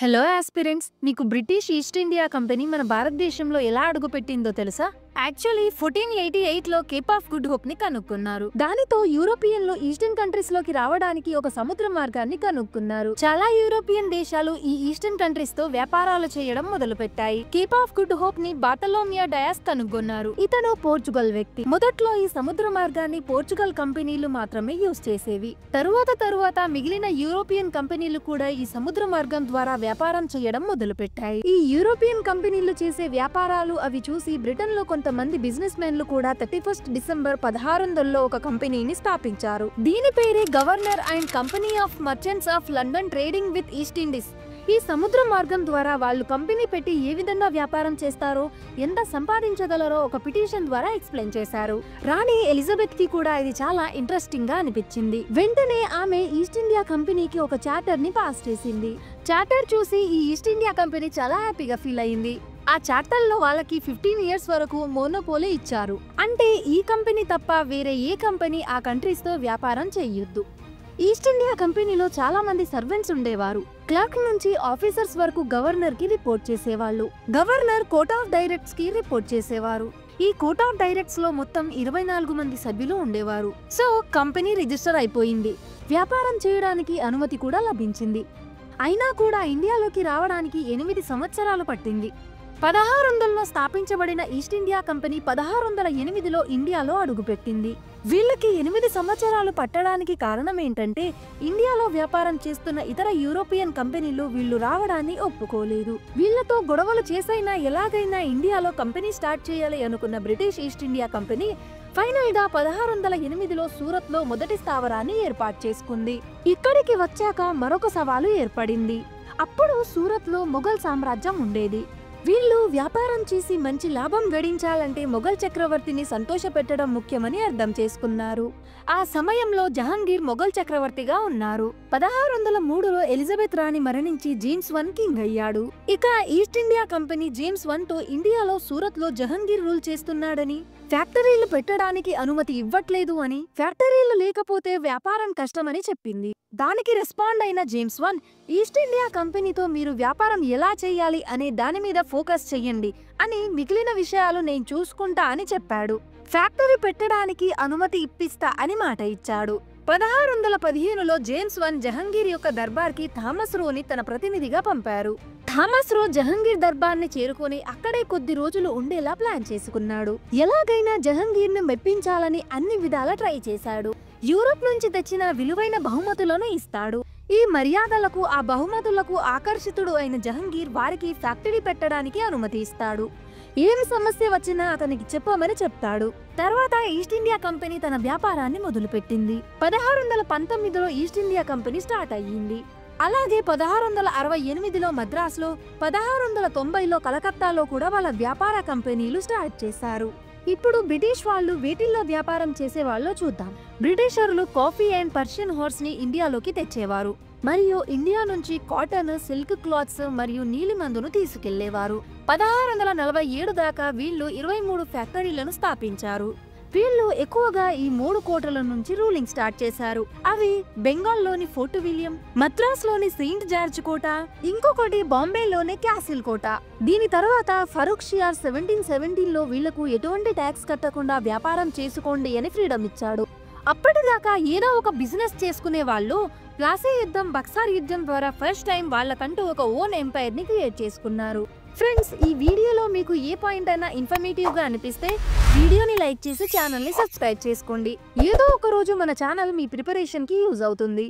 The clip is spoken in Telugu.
హలో ఆస్పిరెంట్స్, మీకు బ్రిటిష్ ఈస్ట్ ఇండియా కంపెనీ మన భారతదేశంలో ఎలా అడుగుపెట్టిందో తెలుసా? యాక్చువల్లీ 1488లో కేప్ ఆఫ్ గుడ్ హోప్ ని కనుక్కున్నారు. దానితో యూరోపియన్లు ఈస్టర్న్ కంట్రీస్ లోకి రావడానికి ఒక సముద్ర మార్గాన్ని కనుక్కున్నారు. చాలా యూరోపియన్ దేశాలు ఈ ఈస్టర్న్ కంట్రీస్ తో వ్యాపారాలు చేయడం మొదలుపెట్టాయి. కేప్ ఆఫ్ గుడ్ హోప్ ని బార్టలోమియో డయాస్ కనుగొన్నారు. ఇతను పోర్చుగల్ వ్యక్తి. మొదట్లో ఈ సముద్ర మార్గాన్ని పోర్చుగల్ కంపెనీలు మాత్రమే యూజ్ చేసేవి. తరువాత మిగిలిన యూరోపియన్ కంపెనీలు కూడా ఈ సముద్ర మార్గం ద్వారా వ్యాపారం చేయడం మొదలుపెట్టాయి. ఈ యూరోపియన్ కంపెనీలు చేసే వ్యాపారాలు అవి చూసి బ్రిటన్ లో కొంతమంది బిజినెస్ మెన్లు కూడా 31 డిసెంబర్ 1600లో ఒక కంపెనీని స్థాపించారు. దీని పేరే governor and company of merchants of London trading with east Indies. ఈ సముద్ర మార్గం ద్వారా వాళ్ళు కంపెనీ పెట్టి ఏ విధంగా వ్యాపారం చేస్తారో, ఎంత సంపాదించగలరో ఒక పిటిషన్ ద్వారా ఎక్స్ప్లెయిన్ చేశారు. రాణి ఎలిజబెత్ కి కూడా ఇది చాలా ఇంట్రెస్టింగ్ గా అనిపించింది. వెంటనే ఆమె ఈస్ట్ ఇండియా కంపెనీకి ఒక చార్టర్ ని పాస్ చేసింది. చార్టర్ చూసి ఈ ఈస్ట్ ఇండియా కంపెనీ చాలా హ్యాపీగా ఫీల్ అయింది. ఆ చార్టర్ లో వాళ్ళకి 15 ఇయర్స్ వరకు మోనోపోలీ ఇచ్చారు. అంటే ఈ కంపెనీ తప్ప వేరే ఏ కంపెనీ ఆ కంట్రీస్ తో వ్యాపారం చేయొద్దు. ఈస్ట్ ఇండియా కంపెనీలో చాలా మంది సర్వెంట్స్ ఉండేవారు. క్లర్క్ నుంచి ఆఫీసర్స్ వరకు గవర్నర్ కి రిపోర్ట్ చేసేవాళ్ళు. గవర్నర్ కోర్ట్ ఆఫ్ డైరెక్ట్స్ కి రిపోర్ట్ చేసేవారు. ఈ కోర్ట్ ఆఫ్ డైరెక్ట్స్ లో మొత్తం 24 మంది సభ్యులు ఉండేవారు. సో కంపెనీ రిజిస్టర్ అయిపోయింది. వ్యాపారం చేయడానికి అనుమతి కూడా లభించింది. అయినా కూడా ఇండియాలోకి రావడానికి 8 సంవత్సరాలు పట్టింది. 1600లో స్థాపించబడిన ఈస్ట్ ఇండియా కంపెనీ 1608లో ఇండియాలో అడుగుపెట్టింది. వీళ్ళకి 8 సంవత్సరాలు పట్టడానికి కారణం ఏంటంటే, ఇండియాలో వ్యాపారం చేస్తున్న ఇతర యూరోపియన్ కంపెనీలు వీళ్ళు రావడాన్ని ఒప్పుకోలేదు. వీళ్లతో గొడవలు చేసైనా ఎలాగైనా ఇండియాలో కంపెనీ స్టార్ట్ చేయాలి అనుకున్న British East India company final గా 1608లో సూరత్ లో మొదటి స్థావరాన్ని ఏర్పాటు చేసుకుంది. ఇక్కడికి వచ్చాక మరొక సవాలు ఏర్పడింది. అప్పుడు సూరత్ లో మొఘల్ సామ్రాజ్యం ఉండేది. వీళ్ళు వ్యాపారం చేసి మంచి లాభం గడించాలంటే మొఘల్ చక్రవర్తిని సంతోషపెట్టడం ముఖ్యమని అర్థం చేసుకున్నారు. ఆ సమయంలో జహాంగీర్ మొఘల్ చక్రవర్తిగా ఉన్నారు. 1603లో ఎలిజబెత్ రాణి మరణించి జేమ్స్ I కింగ్ అయ్యాడు. ఇక east India company James I తో ఇండియాలో సూరత్ లో జహాంగీర్ రూల్ చేస్తున్నాడని, ఫ్యాక్టరీలు పెట్టడానికి అనుమతి ఇవ్వట్లేదు అని, ఫ్యాక్టరీలు లేకపోతే వ్యాపారం కష్టమని చెప్పింది. దానికి రెస్పాండ్ అయిన జేమ్స్ I ఈస్ట్ ఇండియా కంపెనీతో మీరు వ్యాపారం ఎలా చేయాలి అనే దాని మీద ఫోకస్ చెయ్యండి అని, మిగిలిన విషయాలు నేను చూసుకుంటా అని చెప్పాడు. ఫ్యాక్టరీ పెట్టడానికి అనుమతి ఇప్పిస్తా అని మాట ఇచ్చాడు. 1615లో జేమ్స్ I జహాంగీర్ యొక్క దర్బార్కి థామస్ రోని తన ప్రతినిధిగా పంపారు. థామస్ రో జహాంగీర్ దర్బార్ని చేరుకొని అక్కడే కొద్ది రోజులు ఉండేలా ప్లాన్ చేసుకున్నాడు. ఎలాగైనా జహాంగీర్ ను మెప్పించాలని అన్ని విధాలా ట్రై చేశాడు. యూరోప్ నుంచి తెచ్చిన విలువైన బహుమతులను ఇస్తాడు. ఈ మర్యాదలకు, ఆ బహుమతులకు ఆకర్షితుడు అయిన జహాంగీర్ వారికి ఫ్యాక్టరీ పెట్టడానికి అనుమతి ఇస్తాడు. ఏమి సమస్య వచ్చినా అతనికి చెప్పమని చెప్తాడు. తర్వాత ఈస్ట్ ఇండియా కంపెనీ తన వ్యాపారాన్ని మొదలుపెట్టింది. 1619లో ఈస్ట్ ఇండియా కంపెనీ స్టార్ట్ అయ్యింది. అలాగే 1668లో మద్రాసులో, 1690లో కలకత్తాలో కూడా వాళ్ళ వ్యాపార కంపెనీలు స్టార్ట్ చేశారు. ఇప్పుడు బ్రిటిష్ వాళ్ళు వేటిల్లో వ్యాపారం చేసేవాళ్ళో చూద్దాం. బ్రిటిషర్లు కాఫీ అండ్ పర్షియన్ హార్స్ ని ఇండియాలోకి తెచ్చేవారు మరియు ఇండియా నుంచి కాటన్, సిల్క్ క్లాత్స్ మరియు నీలిమందును తీసుకెళ్లేవారు. 1647 దాకా వీళ్ళు 23 ఫ్యాక్టరీలను స్థాపించారు. వీళ్ళు ఎక్కువగా ఈ 3 కోటల నుంచి రూలింగ్ స్టార్ట్ చేశారు. అవి బెంగాల్లోని ఫోర్ట్ విలియం, మద్రాసులోని సెయింట్ జార్జ్ కోట, ఇంకొకటి బాంబేలోని క్యాసిల్ కోట. దీని తర్వాత ఫరూక్ షియార్ 1717లో వీళ్లకు ఎటువంటి ట్యాక్స్ కట్టకుండా వ్యాపారం చేసుకోండి అని ఫ్రీడమ్ ఇచ్చాడు. అప్పటిదాకా ఏదో ఒక బిజినెస్ చేసుకునే వాళ్ళు ప్లాసీ యుద్ధం, బక్సార్ యుద్ధం ద్వారా ఫస్ట్ టైం వాళ్ళకంటూ ఒక ఓన్ ఎంపైర్ ని క్రియేట్ చేసుకున్నారు. ఫ్రెండ్స్, ఈ వీడియోలో మీకు ఏ పాయింట్ అయినా ఇన్ఫర్మేటివ్ గా అనిపిస్తే వీడియోని లైక్ చేసి ఛానల్ ని సబ్స్క్రైబ్ చేసుకోండి. ఏదో ఒక రోజు మన ఛానల్ మీ ప్రిపరేషన్ కి యూజ్ అవుతుంది.